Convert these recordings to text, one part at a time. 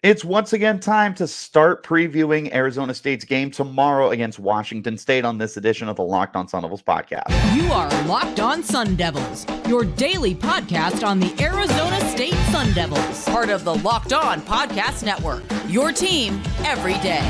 It's once again time to start previewing Arizona State's game tomorrow against Washington State on this edition of the Locked On Sun Devils podcast. You are Locked On Sun Devils, your daily podcast on the Arizona State Sun Devils, part of the Locked On Podcast Network, your team every day.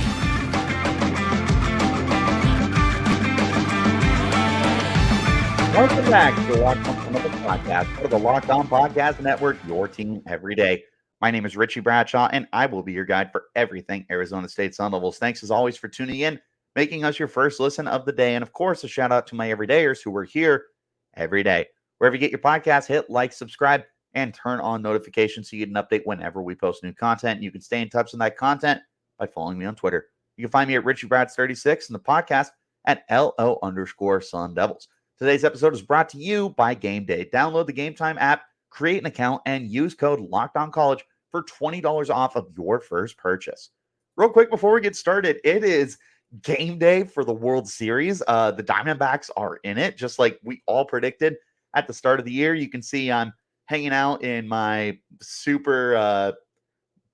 Welcome back to the Locked On Sun Devils podcast, part of the Locked On Podcast Network, your team every day. My name is Richie Bradshaw, and I will be your guide for everything Arizona State Sun Devils. Thanks, as always, for tuning in, making us your first listen of the day. And, of course, a shout-out to my everydayers who are here every day. Wherever you get your podcast, hit like, subscribe, and turn on notifications so you get an update whenever we post new content. You can stay in touch with that content by following me on Twitter. You can find me at RichieBrads36 and the podcast at LO_Sun Devils. Today's episode is brought to you by Game Day. Download the Game Time app, create an account, and use code LOCKEDONCollege for $20 off of your first purchase. Real quick before we get started, it is game day for the World Series. The Diamondbacks are in it, just like we all predicted at the start of the year. You can see I'm hanging out in my super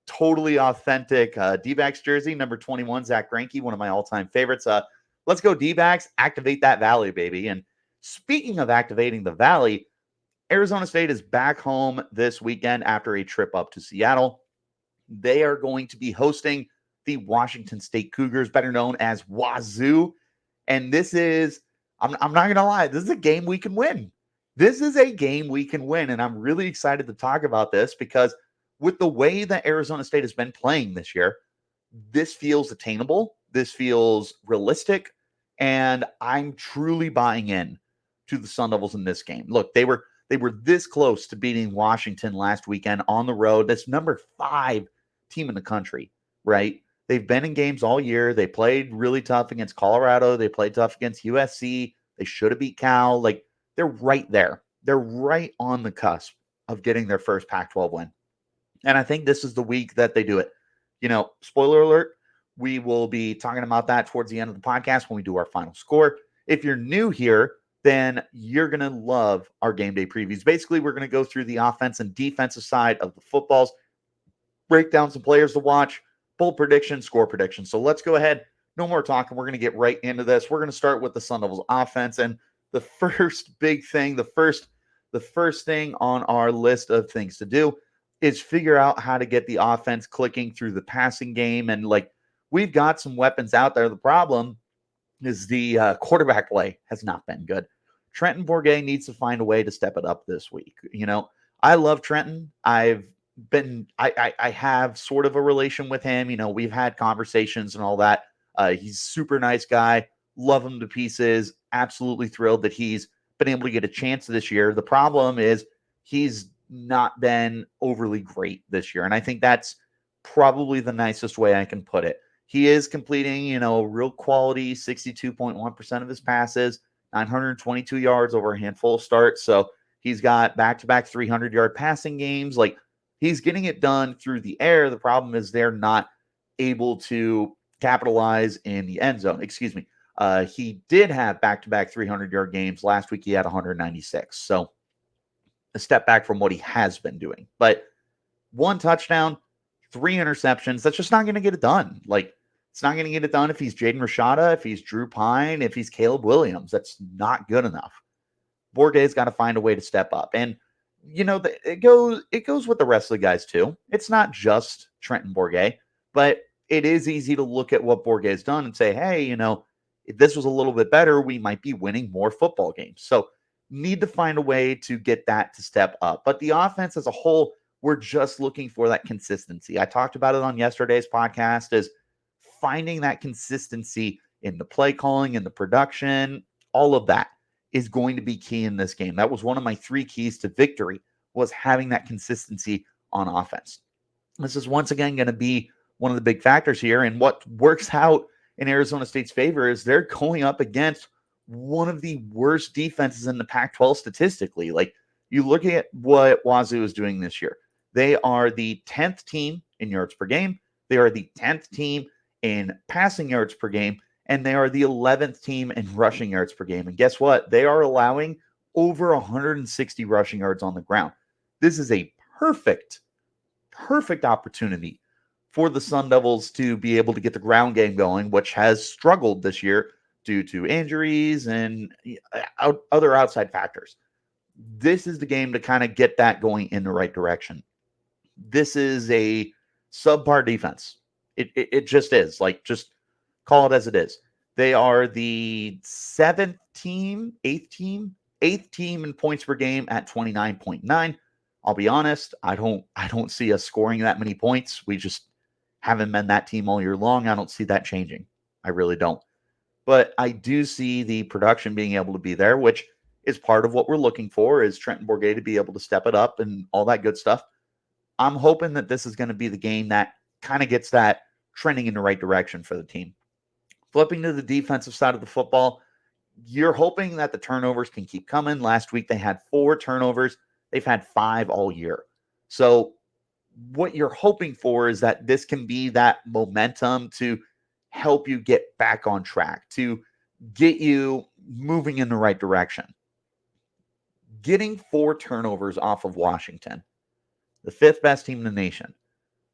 totally authentic D-backs jersey, number 21, Zach Greinke, one of my all-time favorites. Let's go D-backs, activate that valley, baby. And speaking of activating the valley, Arizona State is back home this weekend after a trip up to Seattle. They are going to be hosting the Washington State Cougars, better known as Wazzu. And this is, I'm not going to lie, this is a game we can win. This is a game we can win. And I'm really excited to talk about this because with the way that Arizona State has been playing this year, this feels attainable. This feels realistic. And I'm truly buying in to the Sun Devils in this game. Look, they were this close to beating Washington last weekend on the road. That's number 5 team in the country, right? They've been in games all year. They played really tough against Colorado. They played tough against USC. They should have beat Cal. Like, they're right there. They're right on the cusp of getting their first Pac-12 win. And I think this is the week that they do it. You know, spoiler alert, we will be talking about that towards the end of the podcast when we do our final score. If you're new here, then you're going to love our game day previews. Basically, we're going to go through the offense and defensive side of the footballs, break down some players to watch, bold predictions, score predictions. So let's go ahead. No more talking. We're going to get right into this. We're going to start with the Sun Devils offense. And the first big thing, the first thing on our list of things to do is figure out how to get the offense clicking through the passing game. And like, we've got some weapons out there. The problem is the quarterback play has not been good. Trenton Bourguet needs to find a way to step it up this week. You know, I love Trenton. I have sort of a relation with him. You know, we've had conversations and all that. He's a super nice guy. Love him to pieces. Absolutely thrilled that he's been able to get a chance this year. The problem is he's not been overly great this year. And I think that's probably the nicest way I can put it. He is completing, you know, real quality 62.1% of his passes, 922 yards over a handful of starts. So he's got back-to-back 300-yard passing games. Like, he's getting it done through the air. The problem is they're not able to capitalize in the end zone. Excuse me. He did have back-to-back 300-yard games. Last week he had 196. So a step back from what he has been doing. But 1 touchdown, 3 interceptions. That's just not going to get it done. Like, it's not going to get it done if he's Jaden Rashada, if he's Drew Pine, if he's Caleb Williams. That's not good enough. Bourguet's got to find a way to step up. And, you know, it goes with the rest of the guys too. It's not just Trenton Bourguet, but it is easy to look at what Bourguet's done and say, hey, you know, if this was a little bit better, we might be winning more football games. So need to find a way to get that to step up. But the offense as a whole, we're just looking for that consistency. I talked about it on yesterday's podcast, is finding that consistency in the play calling and the production. All of that is going to be key in this game. That was one of my 3 keys to victory, was having that consistency on offense. This is once again going to be one of the big factors here. And what works out in Arizona State's favor is they're going up against one of the worst defenses in the Pac-12 statistically. Like, you look at what Wazzu is doing this year. They are the 10th team in yards per game. They are the 10th team in passing yards per game, and they are the 11th team in rushing yards per game. And guess what? They are allowing over 160 rushing yards on the ground. This is a perfect opportunity for the Sun Devils to be able to get the ground game going, which has struggled this year due to injuries and other outside factors. This is the game to kind of get that going in the right direction. This is a subpar defense. It just is. Like, just call it as it is. They are the eighth team in points per game at 29.9. I'll be honest, I don't see us scoring that many points. We just haven't been that team all year long. I don't see that changing. I really don't. But I do see the production being able to be there, which is part of what we're looking for, is Trenton Bourguet to be able to step it up and all that good stuff. I'm hoping that this is going to be the game that kind of gets that trending in the right direction for the team. Flipping to the defensive side of the football, you're hoping that the turnovers can keep coming. Last week they had 4 turnovers. They've had 5 all year. So what you're hoping for is that this can be that momentum to help you get back on track, to get you moving in the right direction. Getting 4 turnovers off of Washington, the 5th best team in the nation,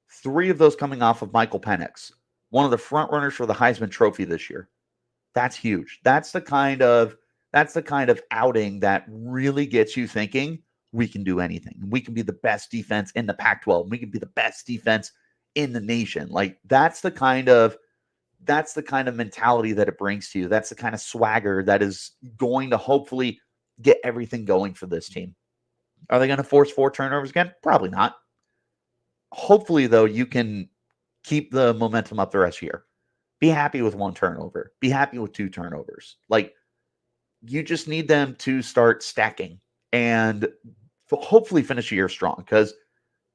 3 of those coming off of Michael Penix, one of the front runners for the Heisman Trophy this year. That's huge. That's the kind of outing that really gets you thinking we can do anything. We can be the best defense in the Pac-12. We can be the best defense in the nation. Like, that's the kind of mentality that it brings to you. That's the kind of swagger that is going to hopefully get everything going for this team. Are they going to force 4 turnovers again? Probably not. Hopefully, though, you can keep the momentum up the rest of the year. Be happy with 1 turnover. Be happy with 2 turnovers. Like, you just need them to start stacking and hopefully finish the year strong, because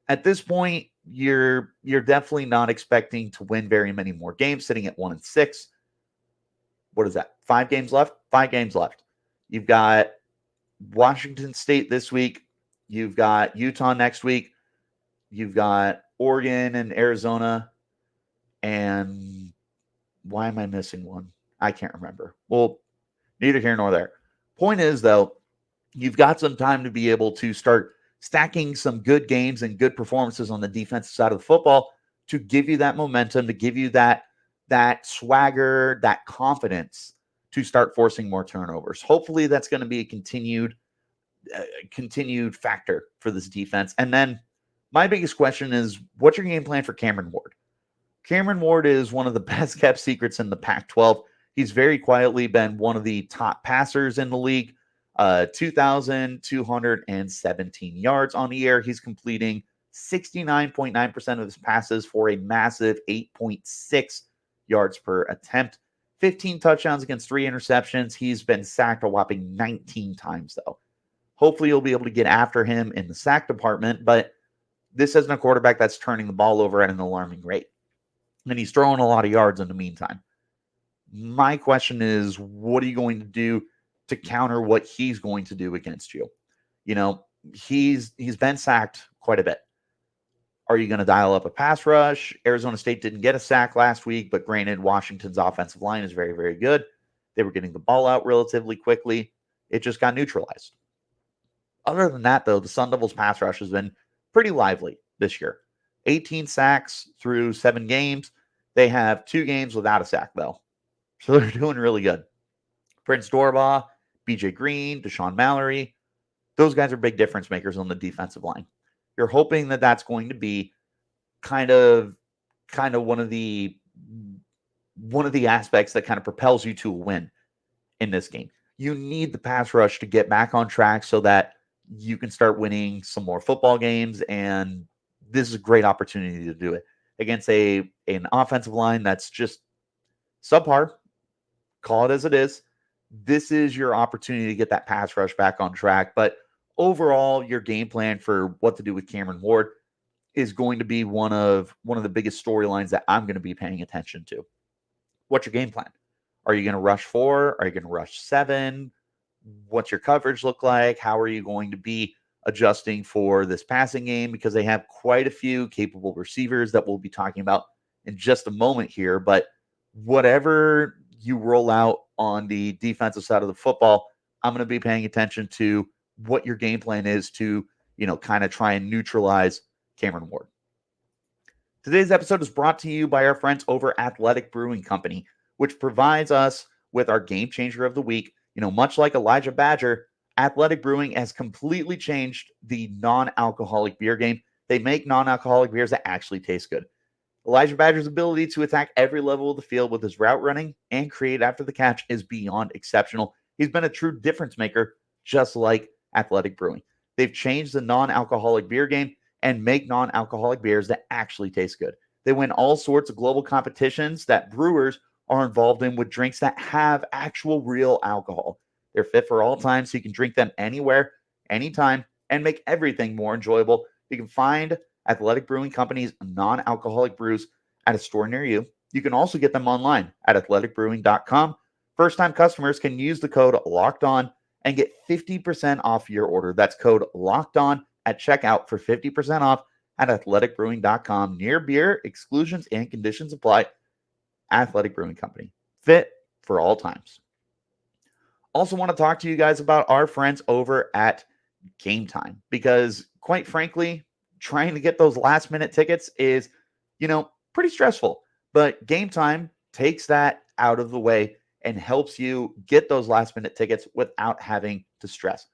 at this point, you're definitely not expecting to win very many more games, sitting at 1-6. What is that? 5 games left? 5 games left. You've got Washington State this week. You've got Utah next week. You've got Oregon and Arizona. And why am I missing one? I can't remember. Well, neither here nor there. Point is, though, you've got some time to be able to start stacking some good games and good performances on the defensive side of the football to give you that momentum, to give you that swagger, that confidence to start forcing more turnovers. Hopefully that's going to be a continued factor for this defense. And then my biggest question is, what's your game plan for Cameron Ward? Cameron Ward is one of the best kept secrets in the Pac-12. He's very quietly been one of the top passers in the league. 2,217 yards on the air. He's completing 69.9% of his passes for a massive 8.6 yards per attempt. 15 touchdowns against 3 interceptions. He's been sacked a whopping 19 times, though. Hopefully you'll be able to get after him in the sack department, but this isn't a quarterback that's turning the ball over at an alarming rate. And he's throwing a lot of yards in the meantime. My question is, what are you going to do to counter what he's going to do against you? You know, he's been sacked quite a bit. Are you going to dial up a pass rush? Arizona State didn't get a sack last week, but granted, Washington's offensive line is very, very good. They were getting the ball out relatively quickly. It just got neutralized. Other than that, though, the Sun Devils pass rush has been pretty lively this year. 18 sacks through 7 games. They have 2 games without a sack, though. So they're doing really good. Prince Dorbaugh, BJ Green, Deshaun Mallory, those guys are big difference makers on the defensive line. You're hoping that that's going to be kind of one of the aspects that kind of propels you to a win in this game. You need the pass rush to get back on track so that you can start winning some more football games, and this is a great opportunity to do it against an offensive line that's just subpar. Call it as it is. This is your opportunity to get that pass rush back on track. But overall, your game plan for what to do with Cameron Ward is going to be one of the biggest storylines that I'm going to be paying attention to. What's your game plan? Are you going to rush 4? Are you going to rush 7? What's your coverage look like? How are you going to be adjusting for this passing game? Because they have quite a few capable receivers that we'll be talking about in just a moment here. But whatever you roll out on the defensive side of the football, I'm going to be paying attention to what your game plan is to, kind of try and neutralize Cameron Ward. Today's episode is brought to you by our friends over Athletic Brewing Company, which provides us with our game changer of the week. Much like Elijah Badger, Athletic Brewing has completely changed the non-alcoholic beer game. They make non-alcoholic beers that actually taste good. Elijah Badger's ability to attack every level of the field with his route running and create after the catch is beyond exceptional. He's been a true difference maker, just like Athletic Brewing. They've changed the non-alcoholic beer game and make non-alcoholic beers that actually taste good. They win all sorts of global competitions that brewers are involved in with drinks that have actual real alcohol. They're fit for all times, so you can drink them anywhere, anytime, and make everything more enjoyable. You can find Athletic Brewing Company's non-alcoholic brews at a store near you. You can also get them online at athleticbrewing.com. First-time customers can use the code LOCKEDON and get 50% off your order. That's code LOCKEDON at checkout for 50% off at athleticbrewing.com. Near beer, exclusions and conditions apply. Athletic Brewing Company, fit for all times. Also want to talk to you guys about our friends over at Game Time, because quite frankly, trying to get those last minute tickets is, pretty stressful. But Game Time takes that out of the way and helps you get those last minute tickets without having to stress.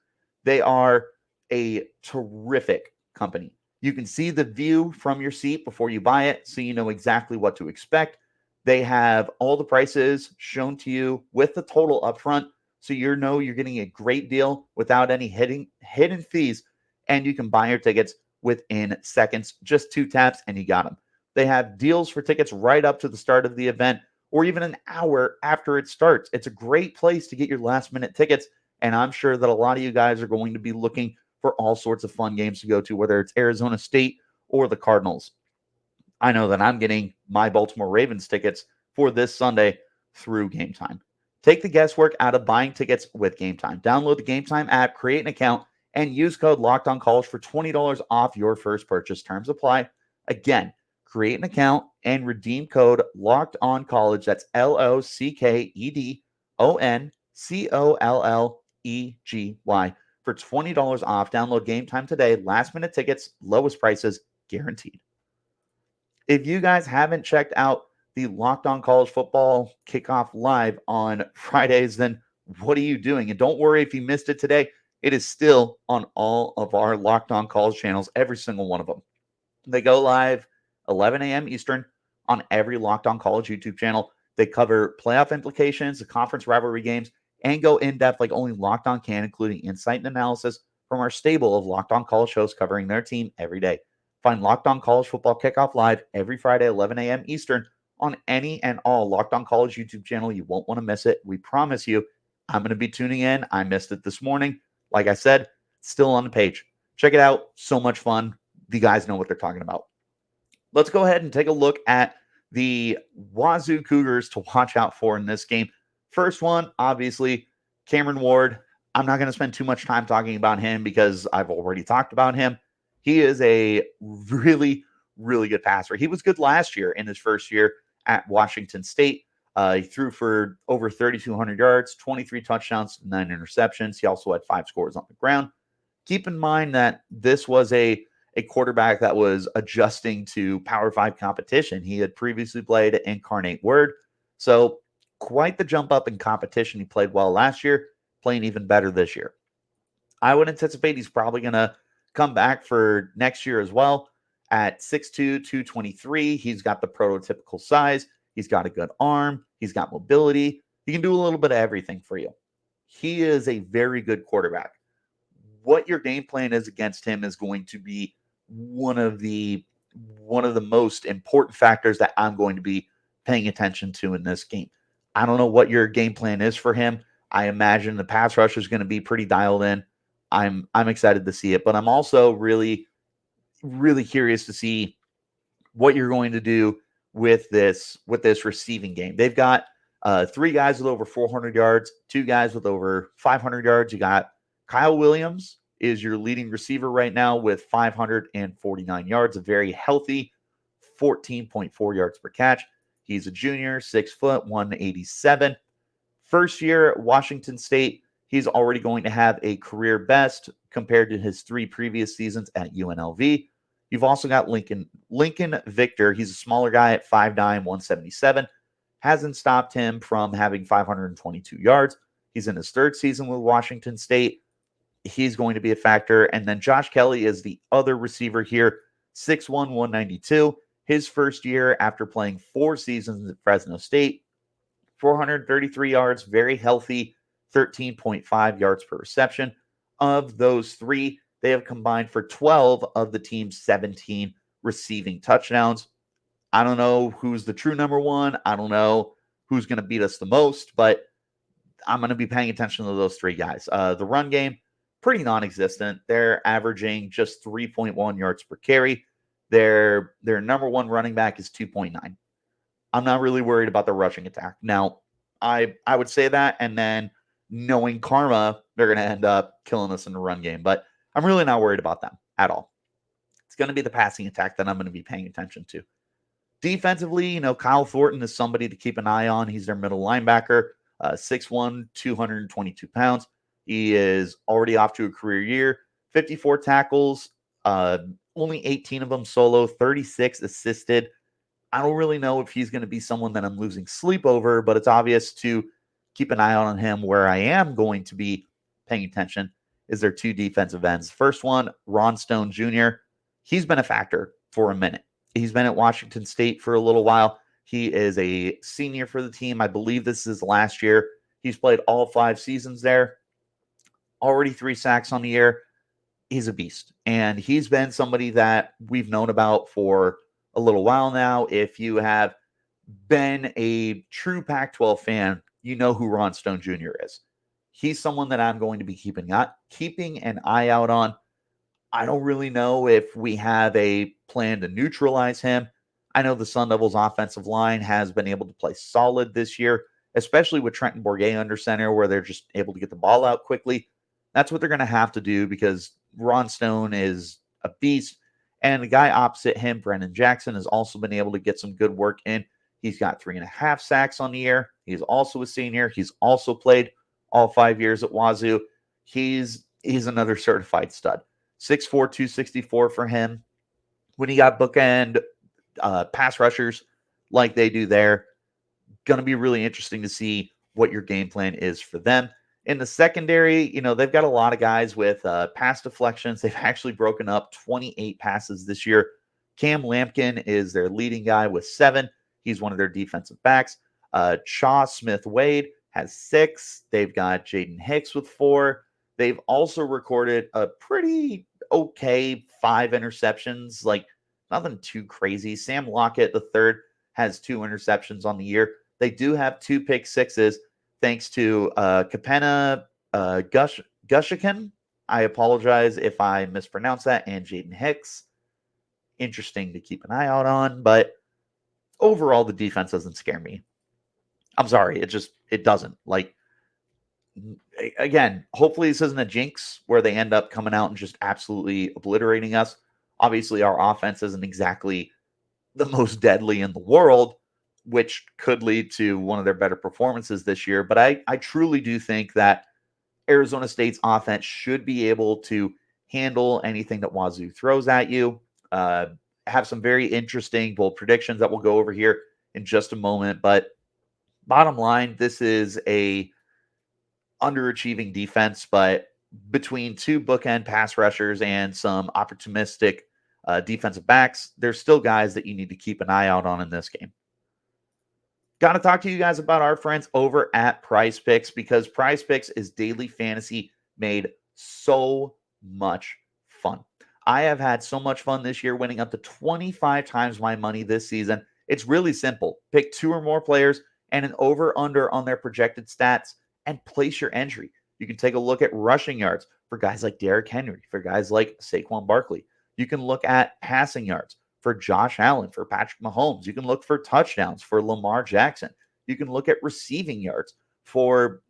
They are a terrific company. You can see the view from your seat before you buy it, so you know exactly what to expect. They have all the prices shown to you with the total upfront, so you know you're getting a great deal without any hidden fees, and you can buy your tickets within seconds. Just 2 taps and you got them. They have deals for tickets right up to the start of the event or even an hour after it starts. It's a great place to get your last minute tickets, and I'm sure that a lot of you guys are going to be looking for all sorts of fun games to go to, whether it's Arizona State or the Cardinals. I know that I'm getting my Baltimore Ravens tickets for this Sunday through Game Time. Take the guesswork out of buying tickets with Game Time. Download the Game Time app, create an account, and use code LOCKEDONCollege for $20 off your first purchase. Terms apply. Again, create an account and redeem code LOCKEDONCollege. That's LOCKEDONCOLLEGY for $20 off. Download Game Time today. Last minute tickets, lowest prices guaranteed. If you guys haven't checked out the Locked On College Football Kickoff Live on Fridays, then what are you doing? And don't worry if you missed it today. It is still on all of our Locked On College channels, every single one of them. They go live 11 a.m. Eastern on every Locked On College YouTube channel. They cover playoff implications, the conference rivalry games, and go in-depth like only Locked On can, including insight and analysis from our stable of Locked On College hosts covering their team every day. Find Locked On College Football Kickoff Live every Friday, 11 a.m. Eastern on any and all Locked On College YouTube channel. You won't want to miss it. We promise you. I'm going to be tuning in. I missed it this morning. Like I said, it's still on the page. Check it out. So much fun. The guys know what they're talking about. Let's go ahead and take a look at the Wazzu Cougars to watch out for in this game. First one, obviously, Cameron Ward. I'm not going to spend too much time talking about him because I've already talked about him. He is a really, really good passer. He was good last year in his first year at Washington State. He threw for over 3,200 yards, 23 touchdowns, 9 interceptions. He also had 5 scores on the ground. Keep in mind that this was a quarterback that was adjusting to Power 5 competition. He had previously played at Incarnate Word, so quite the jump up in competition. He played well last year, playing even better this year. I would anticipate he's probably going to come back for next year as well. At 6'2", 223, he's got the prototypical size. He's got a good arm. He's got mobility. He can do a little bit of everything for you. He is a very good quarterback. What your game plan is against him is going to be one of the most important factors that I'm going to be paying attention to in this game. I don't know what your game plan is for him. I imagine the pass rush is going to be pretty dialed in. I'm excited to see it, but I'm also really, really curious to see what you're going to do with this receiving game. They've got 3 guys with over 400 yards, 2 guys with over 500 yards. You got Kyle Williams is your leading receiver right now with 549 yards, a very healthy 14.4 yards per catch. He's a junior, 6 foot, 187. First year at Washington State, he's already going to have a career best compared to his 3 previous seasons at UNLV. You've also got Lincoln Victor. He's a smaller guy at 5'9", 177. Hasn't stopped him from having 522 yards. He's in his third season with Washington State. He's going to be a factor. And then Josh Kelly is the other receiver here, 6'1", 192. His first year after playing 4 seasons at Fresno State, 433 yards, very healthy, 13.5 yards per reception. Of those 3, they have combined for 12 of the team's 17 receiving touchdowns. I don't know who's the true number one. I don't know who's going to beat us the most, but I'm going to be paying attention to those 3 guys. The run game, pretty non-existent. They're averaging just 3.1 yards per carry. Their number one running back is 2.9. I'm not really worried about the rushing attack. Now, I would say that, and then knowing karma, they're going to end up killing us in the run game. But I'm really not worried about them at all. It's going to be the passing attack that I'm going to be paying attention to. Defensively, Kyle Thornton is somebody to keep an eye on. He's their middle linebacker, 6'1", 222 pounds. He is already off to a career year, 54 tackles, only 18 of them solo, 36 assisted. I don't really know if he's going to be someone that I'm losing sleep over, but it's obvious to keep an eye on him. Where I am going to be paying attention is their 2 defensive ends. First one, Ron Stone Jr. He's been a factor for a minute. He's been at Washington State for a little while. He is a senior for the team. I believe this is last year. He's played all 5 seasons there. Already 3 sacks on the year. He's a beast. And he's been somebody that we've known about for a little while now. If you have been a true Pac-12 fan, you know who Ron Stone Jr. is. He's someone that I'm going to be keeping an eye out on. I don't really know if we have a plan to neutralize him. I know the Sun Devils offensive line has been able to play solid this year, especially with Trenton Bourguet under center, where they're just able to get the ball out quickly. That's what they're going to have to do because Ron Stone is a beast. And the guy opposite him, Brennan Jackson, has also been able to get some good work in. He's got 3.5 sacks on the year. He's also a senior. He's also played all 5 years at Wazzu. He's another certified stud. 6'4", 264 for him. When you got bookend pass rushers like they do there, going to be really interesting to see what your game plan is for them. In the secondary, they've got a lot of guys with pass deflections. They've actually broken up 28 passes this year. Cam Lampkin is their leading guy with 7. He's one of their defensive backs. Shaw Smith-Wade has 6. They've got Jaden Hicks with 4. They've also recorded a pretty okay 5 interceptions, like nothing too crazy. Sam Lockett, the third, has 2 interceptions on the year. They do have 2 pick sixes, thanks to Kapena Gushikin. I apologize if I mispronounce that, and Jaden Hicks. Interesting to keep an eye out on, but overall, the defense doesn't scare me. I'm sorry, it doesn't. Like, again, hopefully this isn't a jinx where they end up coming out and just absolutely obliterating us. Obviously, our offense isn't exactly the most deadly in the world, which could lead to one of their better performances this year. But I truly do think that Arizona State's offense should be able to handle anything that Wazzu throws at you. Have some very interesting bold predictions that we'll go over here in just a moment. But bottom line, this is a underachieving defense, but between 2 bookend pass rushers and some opportunistic defensive backs, there's still guys that you need to keep an eye out on in this game. Got to talk to you guys about our friends over at Prize Picks, because Prize Picks is daily fantasy made so much fun. I have had so much fun this year, winning up to 25 times my money this season. It's really simple. Pick 2 or more players and an over-under on their projected stats and place your entry. You can take a look at rushing yards for guys like Derrick Henry, for guys like Saquon Barkley. You can look at passing yards for Josh Allen, for Patrick Mahomes. You can look for touchdowns for Lamar Jackson. You can look at receiving yards for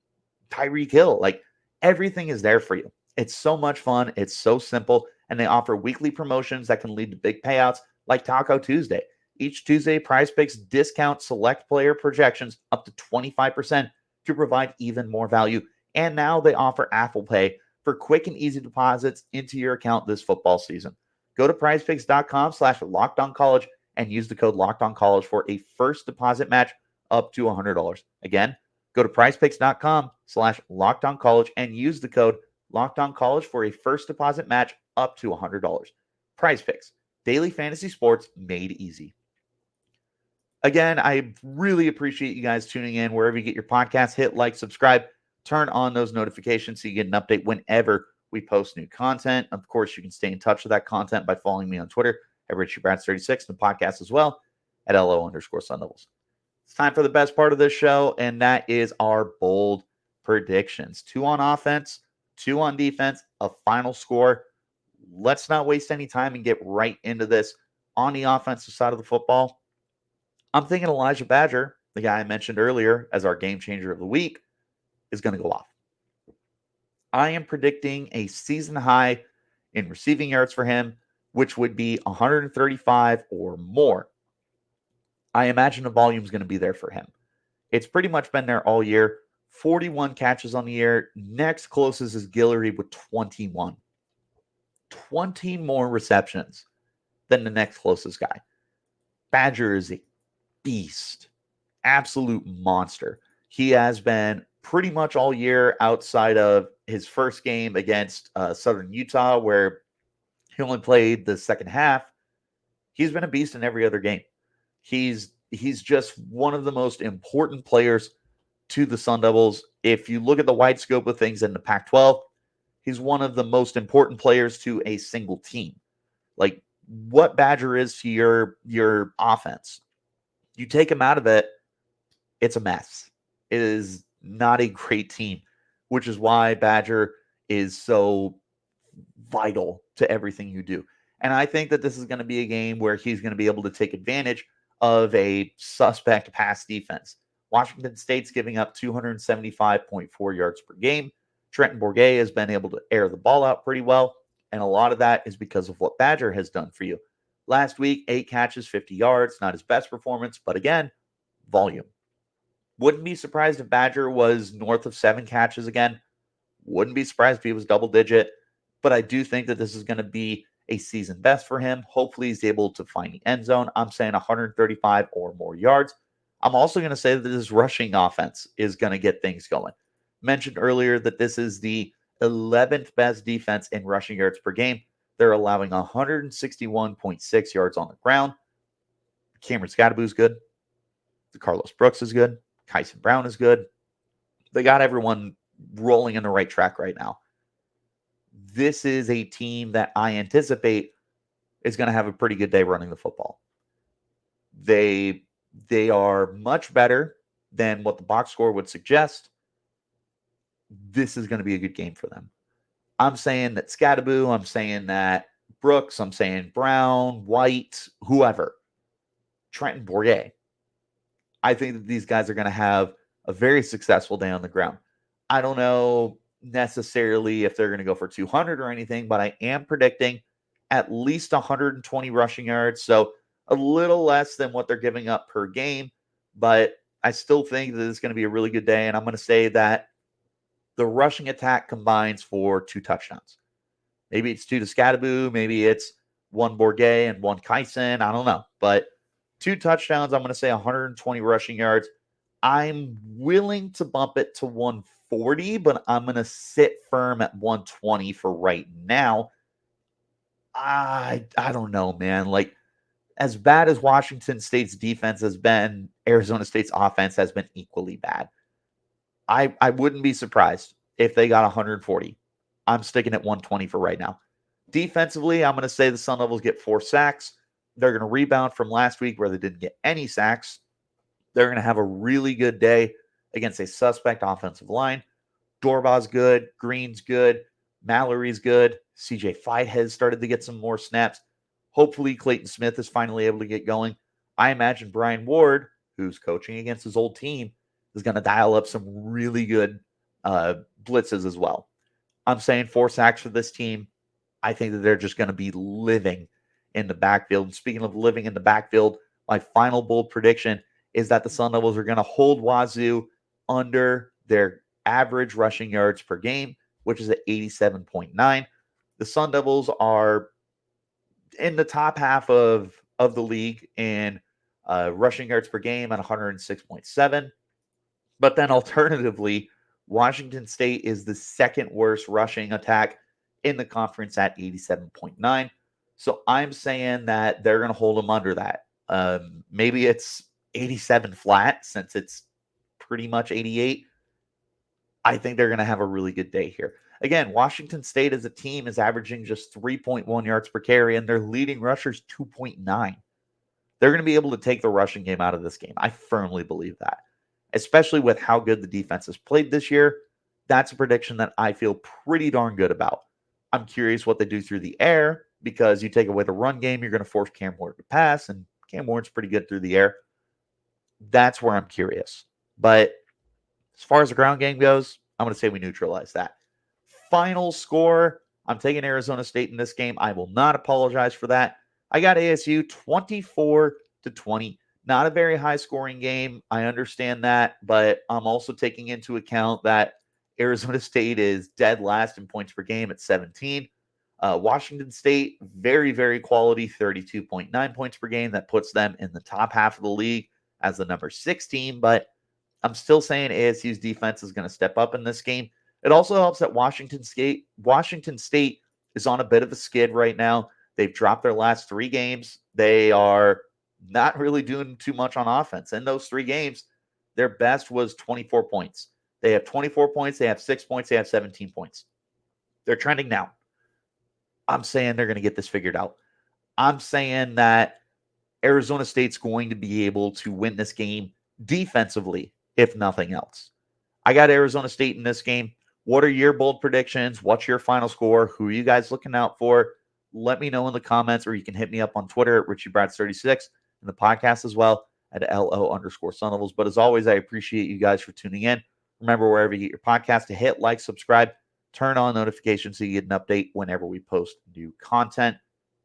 Tyreek Hill. Like, everything is there for you. It's so much fun. It's so simple. And they offer weekly promotions that can lead to big payouts like Taco Tuesday. Each Tuesday, Prize Picks discount select player projections up to 25% to provide even more value. And now they offer Apple Pay for quick and easy deposits into your account this football season. Go to prizepicks.com/lockedoncollege and use the code lockedoncollege for a first deposit match up to $100. Again, go to prizepicks.com/lockedoncollege and use the code lockedoncollege for a first deposit match up to $100. Prize Picks, daily fantasy sports made easy. Again, I really appreciate you guys tuning in wherever you get your podcasts. Hit like, subscribe, turn on those notifications so you get an update whenever we post new content. Of course, you can stay in touch with that content by following me on Twitter at Richie Bradshaw36 and the podcast as well at LO_Sun Devils. It's time for the best part of this show, and that is our bold predictions. 2 on offense, 2 on defense, a final score. Let's not waste any time and get right into this. On the offensive side of the football, I'm thinking Elijah Badger, the guy I mentioned earlier as our game changer of the week, is going to go off. I am predicting a season high in receiving yards for him, which would be 135 or more. I imagine the volume is going to be there for him. It's pretty much been there all year. 41 catches on the year. Next closest is Guillory with 21. 20 more receptions than the next closest guy. Badger is a beast. Absolute monster. He has been pretty much all year outside of his first game against Southern Utah, where he only played the second half. He's been a beast in every other game. He's just one of the most important players to the Sun Devils. If you look at the wide scope of things in the Pac-12, he's one of the most important players to a single team. Like what Badger is to your offense. You take him out of it, it's a mess. It is not a great team, which is why Badger is so vital to everything you do. And I think that this is going to be a game where he's going to be able to take advantage of a suspect pass defense. Washington State's giving up 275.4 yards per game. Trenton Bourguet has been able to air the ball out pretty well, and a lot of that is because of what Badger has done for you. Last week, 8 catches, 50 yards, not his best performance, but again, volume. Wouldn't be surprised if Badger was north of 7 catches again. Wouldn't be surprised if he was double digit, but I do think that this is going to be a season best for him. Hopefully he's able to find the end zone. I'm saying 135 or more yards. I'm also going to say that this rushing offense is going to get things going. Mentioned earlier that this is the 11th best defense in rushing yards per game. They're allowing 161.6 yards on the ground. Cameron Scadaboo is good. Carlos Brooks is good. Kyson Brown is good. They got everyone rolling in the right track right now. This is a team that I anticipate is going to have a pretty good day running the football. They are much better than what the box score would suggest. This is going to be a good game for them. I'm saying that Scadaboo, I'm saying that Brooks, I'm saying Brown, White, whoever, Trenton Bourguet. I think that these guys are going to have a very successful day on the ground. I don't know necessarily if they're going to go for 200 or anything, but I am predicting at least 120 rushing yards. So a little less than what they're giving up per game, but I still think that it's going to be a really good day. And I'm going to say that the rushing attack combines for 2 touchdowns. Maybe it's 2 to Scadaboo. Maybe it's 1 Bourguet and 1 Kyson. I don't know. But 2 touchdowns, I'm going to say 120 rushing yards. I'm willing to bump it to 140, but I'm going to sit firm at 120 for right now. I don't know, man. Like, as bad as Washington State's defense has been, Arizona State's offense has been equally bad. I wouldn't be surprised if they got 140. I'm sticking at 120 for right now. Defensively, I'm going to say the Sun Devils get 4 sacks. They're going to rebound from last week where they didn't get any sacks. They're going to have a really good day against a suspect offensive line. Dorbaugh's good. Green's good. Mallory's good. CJ Fight has started to get some more snaps. Hopefully, Clayton Smith is finally able to get going. I imagine Brian Ward, who's coaching against his old team, is going to dial up some really good blitzes as well. I'm saying 4 sacks for this team. I think that they're just going to be living in the backfield. And speaking of living in the backfield, my final bold prediction is that the Sun Devils are going to hold Wazzu under their average rushing yards per game, which is at 87.9. The Sun Devils are in the top half of the league in rushing yards per game at 106.7. But then alternatively, Washington State is the second worst rushing attack in the conference at 87.9. So I'm saying that they're going to hold them under that. Maybe it's 87 flat since it's pretty much 88. I think they're going to have a really good day here. Again, Washington State as a team is averaging just 3.1 yards per carry, and their leading rushers 2.9. They're going to be able to take the rushing game out of this game. I firmly believe that, especially with how good the defense has played this year. That's a prediction that I feel pretty darn good about. I'm curious what they do through the air, because you take away the run game, you're going to force Cam Ward to pass, and Cam Ward's pretty good through the air. That's where I'm curious. But as far as the ground game goes, I'm going to say we neutralize that. Final score, I'm taking Arizona State in this game. I will not apologize for that. I got ASU 24-20. Not a very high scoring game. I understand that, but I'm also taking into account that Arizona State is dead last in points per game at 17. Washington State, very, very quality, 32.9 points per game. That puts them in the top half of the league as the number 6 team, but I'm still saying ASU's defense is going to step up in this game. It also helps that Washington State is on a bit of a skid right now. They've dropped their last 3 games. They are not really doing too much on offense. In those 3 games, their best was 24 points. They have 24 points. They have 6 points. They have 17 points. They're trending down. I'm saying they're going to get this figured out. I'm saying that Arizona State's going to be able to win this game defensively, if nothing else. I got Arizona State in this game. What are your bold predictions? What's your final score? Who are you guys looking out for? Let me know in the comments, or you can hit me up on Twitter at RichieBrads36 and the podcast as well at LO_Sun But as always, I appreciate you guys for tuning in. Remember, wherever you get your podcast, to hit like, subscribe, turn on notifications so you get an update whenever we post new content.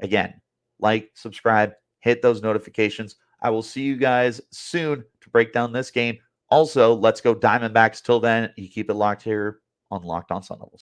Again, like, subscribe, hit those notifications. I will see you guys soon to break down this game. Also, let's go Diamondbacks. Till then, you keep it locked here on Locked On Sun Devils.